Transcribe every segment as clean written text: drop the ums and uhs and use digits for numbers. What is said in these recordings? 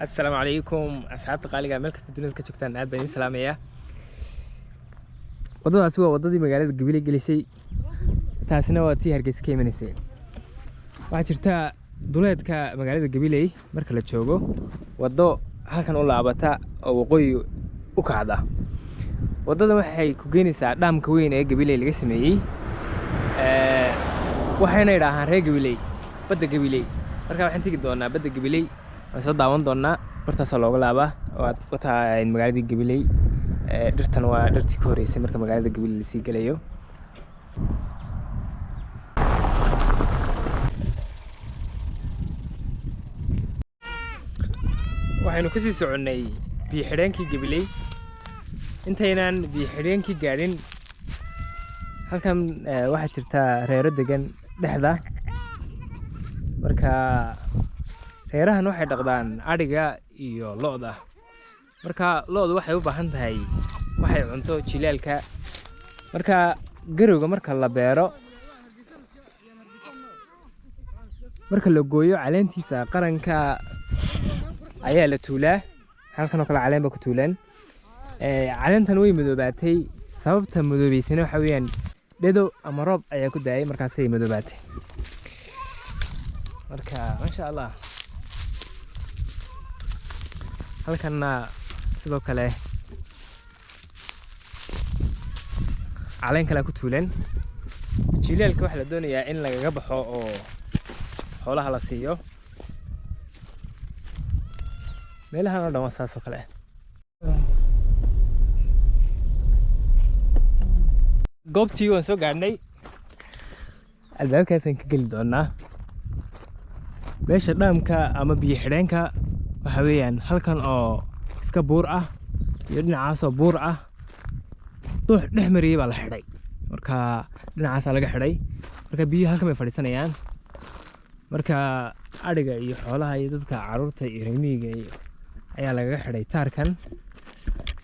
السلام عليكم أصحاب قالي ملك الدنيا كشكتان أب بني سلامية وضد أسوأ وضد مقالة قبيلة جلسي تاسنا واتي هرجس كيمنسي وعشرتها دولت كمقالة قبيلة مركلة شوقو وضو هالكن والله عبتا أو قوي وكعدا وضد ما حي كوجيني ساعة دام كوين قبيلة اللي اسمه وحنا يراهن هي قبيلة بدأ قبيلة مركب حين تيجي دونا بدأ قبيلة soo daawan doonaa bartaas looga laabaa wata magaalada Gabiley dhirtan waa dhirtii ka horeysay marka magaalada Gabiley la sii galayo waxaynu ku sii soconay biyo xidheenkii Gabiley intaynaan biyo xidheenkii gaarin halkan waxa jirta reero degan dhexda marka reerahan waxay dhaqdaan ariga iyo lo'da marka lo'du waxay u baahan tahay waxay cunto jilaalka marka garowga marka la beero marka la gooyo caleentiisa qaranka ayaa la tuulaa halkan oo kale caleen ba ku tuulan caleentan way madoobaatay sababta madoobaysana waxa weeyaan dhado ama roob ayaa ku daayay markaas ay madoobaatay marka masha Allah halkanna sidoo kale caleen kale ku tuulan jilaalka waxa la doonayaa in laga baxo oo xoolaha la siiyo meelahan oo dhan saas oo kale goobtii waan soo gaarnay albaabkaasaan ka geli doonaa meesha dhaamka ama biyo xidheenka waxa weeyaan halkan oo iska buur ah iyo dhinacaas oo buur ah doox dhex mariyay baa la xidhay marka dhinacaas laga xidhay marka biyo halkan bay fadhiisanayaan marka ariga iyo xoolaha iyo dadka caruurta iyo reemiga ayaa laga xidhay taarkan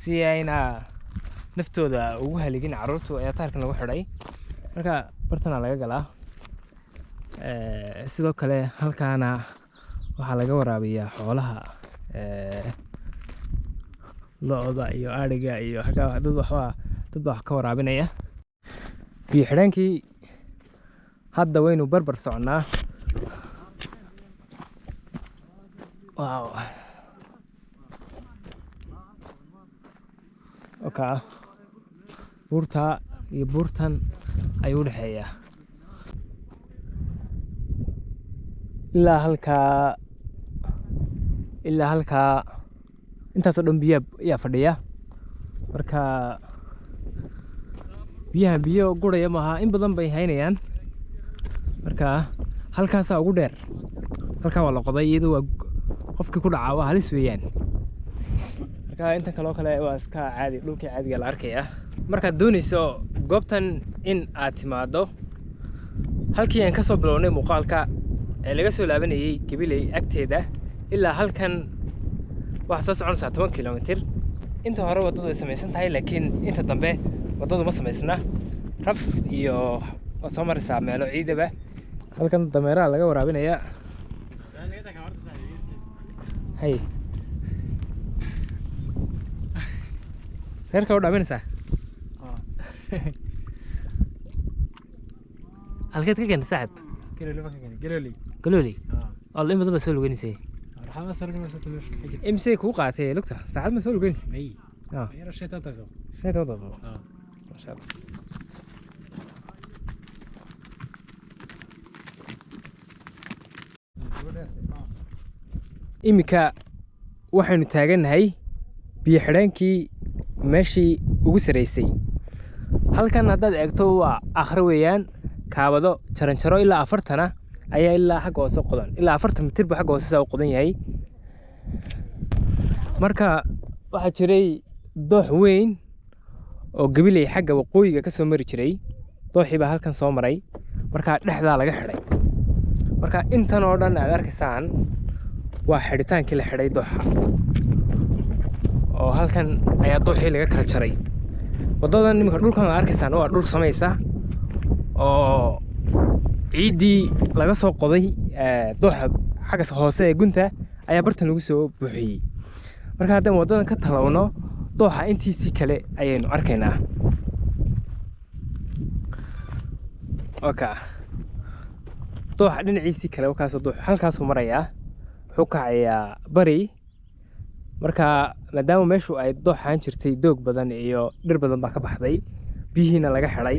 si ayna naftooda ugu haligin caruurtu ayaa taarkan lagu xidhay marka bartana laga galaa sidoo kale halkaana waxaa laga waraabiyaa xoolaha lo'da iyo ariga iyo dad wax ka waraabinaya biyo xidheenkii hadda waynu barbar soconaa wow okay buurta iyo buurtan ayuu u dhaxeeyaa ilaa halkaa intaasoo dhan biyo ayaa fadhiya marka biyahan biyo guraya maaha in badan bay haynayaan marka halkaasaa ugu dheer halkaa waa la qoday iyadoo waa qofkii ku dhacaa waa halis weeyaan marka inta kaloo kale waa iska caadi dhulkii caadiga la arkaya markaad doonayso goobtan in aad timaado halkii aan ka soo bilownay muuqaalka ee laga soo laabanayay Gabiley agteeda ilaa halkan waxa soo soconaysa 10 kilomitir inta hore wadadu ay samaysan tahay laakiin inta dambe wadadu ma samaysna raf iyo soo maraysa meelo ciidaba halkan dameeraha laga waraabinaya hay reerka u dhaaminaysa halkeed ka keentay saaxib قالوا والله ما مسؤول جنسي راح اسرق مسؤول حاجه امسك وقعتي لقطه ساعات مسؤول جنسي اي يا رشيت تضغط ما شاء الله imika waxaynu taaganahay biyo xidheenkii meeshii ugu sareysay halkan haddaad eegto waa akhri weeyaan kaabado jaranjaro ilaa 40 ayaa ilaa xagga hoose qodan ilaa 40 mitir buu xagga hoose u qodan yahay marka waxa jiray doox weyn oo Gabiley xagga waqooyiga ka soo mari jiray dooxii baa halkan soo maray marka dhexda laga xidhay marka intan oo dhan aad arkaysaan waa xidhitaankii la xidhay dooxa oo halkan ayaa dooxii laga kala jaray wadadan nimka dhulkan aad arkaysaan waa dhul samaysa oo ciidii laga soo qoday dooxa xagga hoose ee gunta ayaa bartan lagu soo buuxiyey. marka haddaan wadadan ka talowno dooxa intiisii kale ayaynu arkaynaa. dooxa dhinaciisii kale wakaasoo dooxa halkaasuu marayaa, wuxuu kacayaa bari. marka maadaama meeshu ay dooxaan jirtay doog badan iyo dhir badan baa ka baxday, biyihiina laga xidhay.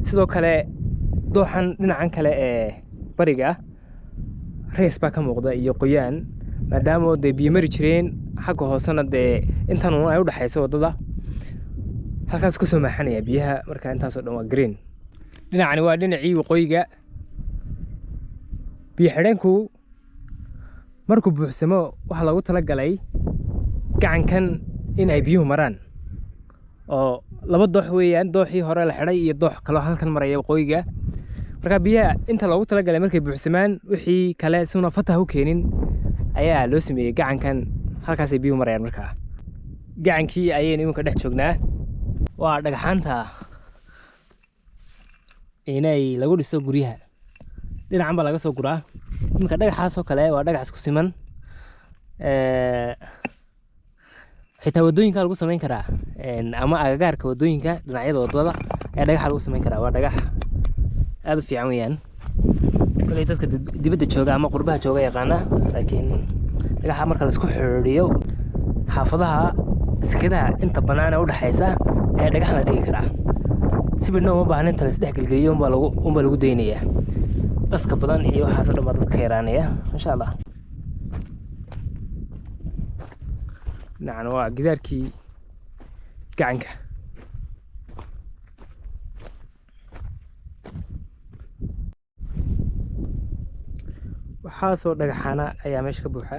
sidoo kale dooxan dhinacan kale ee bariga rees baa ka muuqda iyo qoyaan, maadaama dee biyo mari jireen xagga hoosena dee intan ay u dhaxayso wadada halkaas ka soo maaxanaya biyaha. marka intaasoo dhan waa green. dhinacani waa dhinacii waqooyiga. biyo xidheenku markuu buuxsamo waxaa loogu talagalay gacankan in ay biyuhu maraan, oo laba doox weeyaan, dooxii hore la xidhay iyo doox kaloo halkan maraya waqooyiga. marka biyaha inta loogu talagalay markay buuxsamaan wixii kale suna fatah u keenin ayaa loo sameeyey gacankan, halkaasay biyuhu marayaan. markaa gacankii ayaynu iminka dhex joognaa. waa dhagaxaanta inay lagu dhiso guryaha, dhinacan baa laga soo guraa. iminka dhagaxaasoo kale waa dhagax isku siman, xitaa wadooyinka lagu samayn karaa, ama agagaarka wadooyinka dhinacyada wadada ayaa dhagaxa lagu samayn karaa. waa dhagax aad u fiican weeyaan. koley dadka dibadda jooga ama qurbaha jooga yaqaana, laakiin dhagaxa marka la isku xiriiriyo xaafadaha sekadaha inta bannaan ee u dhaxaysa ayaa dhagax la dhigi karaa. si bidhna uma baahna inta la isdhex gelgeliyo unbaa lagu daynayaa. dhaska badan iyo waxaasoo dhan baa dadka yaraanaya insha allah. dhinacan waa gidaarkii gacanka. waxaasoo dhagaxaana ayaa meesha ka buuxa.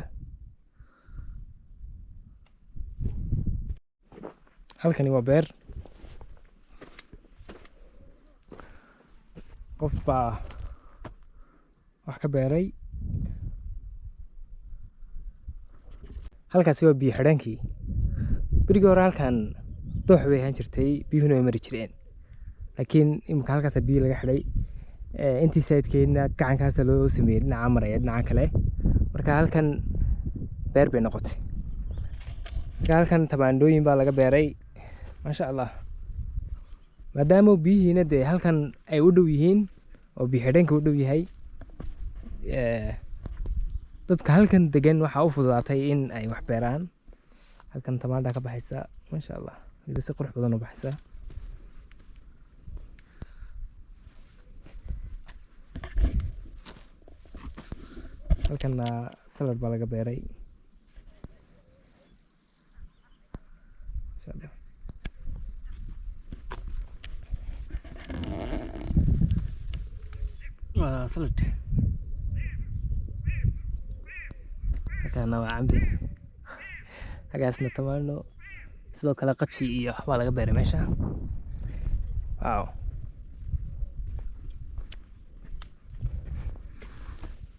halkani waa beer. qof baa wax ka beeray. halkaasi waa biyo xidhaankii. berigii hore halkan doox bay ahaan jirtay, biyuhuna way mari jireen, laakiin imika halkaasa biyo laga xidhay. intii saidkeedna gacankaasa loo sameeyey dhinaca maraya dhinaca kale. marka halkan beer bay noqotay. marka halkan tamaandhooyin baa laga beeray maasha allah. maadaama biyihiina dee halkan ay u dhow yihiin oo biyo xidheenka u dhow yahay, dadka halkan degan waxaa u fududaatay in ay wax beeraan. halkan tamaandha ka baxaysa maasha allah, weliba si qurux badan u baxaysa. halkanna salad baa laga beeray insha allah. waa salad. halkaana waa cambe, hagaasna tamaandho, sidoo kale qaji iyo waxbaa laga beeray meesha. waaw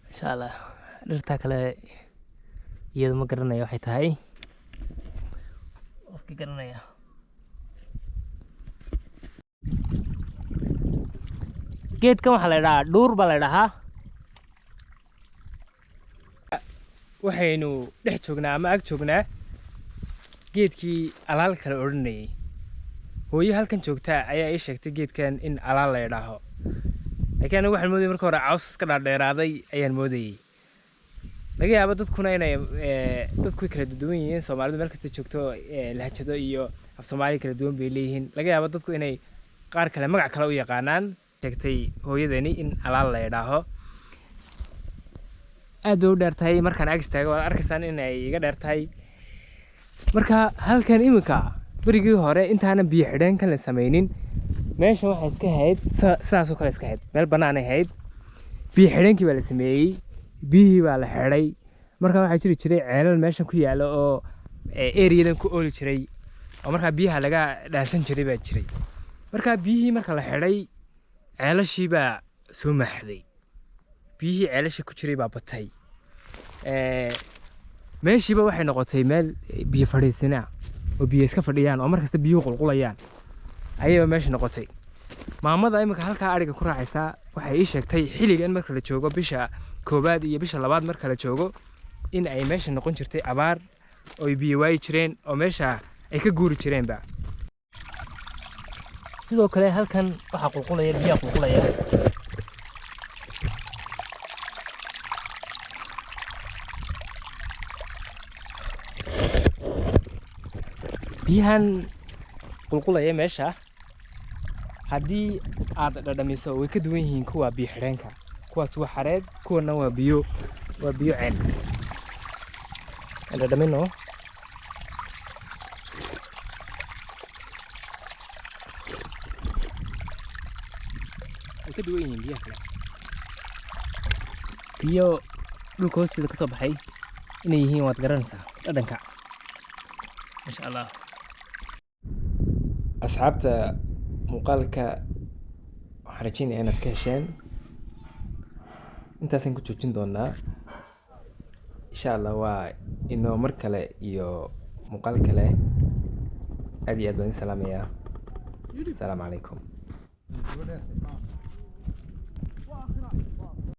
insha allah. dhirtaa kale iyadu ma garanaya waxay tahay, qofkii garanaya. geedkan waxaa la idhahaa dhuur baa la idhahaa. waxaynu dhex joognaa ama ag joognaa geedkii alaal kale odhanayay. hooyo halkan joogtaa ayaa ii sheegtay geedkan in alaal la idhaaho, laakiin anigu waxaan moodayay marka hore caws iska dhaadheeraaday ayaan moodayay. laga yaabo dadkuna inay dadku kala duwan yihiin. soomaalidu meel kasta joogto lahjado iyo af soomaali kala duwan bay leeyihiin. laga yaabo dadku inay qaar kale magac kale u yaqaanaan. sheegtay hooyadani in alaal la idhaaho. aad bay u dheer tahay. markaan ag istaago waad arkaysaan inay iga dheer tahay. marka halkan iminka berigii hore intaanan biyo xidheenkan la samaynin, meesha waxay iska ahayd sidaasoo kale iska ahayd, meel bannaanay ahayd. biyo xidheenkii baa la sameeyey, biyihii baa la xidhay. marka waxaa jiri jiray ceelal meeshan ku yaala oo eriyadan ku ooli jiray, oo markaa biyaha laga dhaansan jiray baa jiray. marka biyihii marka la xidhay, ceelashii baa soo maaxday. biyihii ceelasha ku jiray baa batay. meeshiiba waxay noqotay meel biyo fadhiisinaa oo biyo iska fadhiyaan oo markasta biyuhu qulqulayaan ayayba meesha noqotay. maamada iminka halkaa ariga ku raacaysaa waxay ii sheegtay xilligan marka la joogo bisha 1 iyo bisha 2 marka la joogo in ay meesha noqon jirtay abaar oo ay biyo waayi jireen oo meesha ay ka guuri jireenba. sidoo kale halkan waxaa qulqulaya biyaha qulqulaya biyahan qulqulaya meesha haddii aad dhadhamiso way ka duwan yihiin kuwa biyo xidheenka. kuwaas waa xareed, kuwana waa biyo ceel. aan dhadhamino way ka duwan yihiin biyaha kale. biyo dhulka hoosteeda ka soo baxay inay yihiin waad garanaysaa dhadhanka. masha allah. asxaabta muuqaalka waxaan rajeynaya inaad ka hesheen. intaasaan ku joojin doonaa insha allah. waa inoo mar kale iyo muuqaal kale. aad iyo aad baan idin salaamayaa. asalaamu calaykum.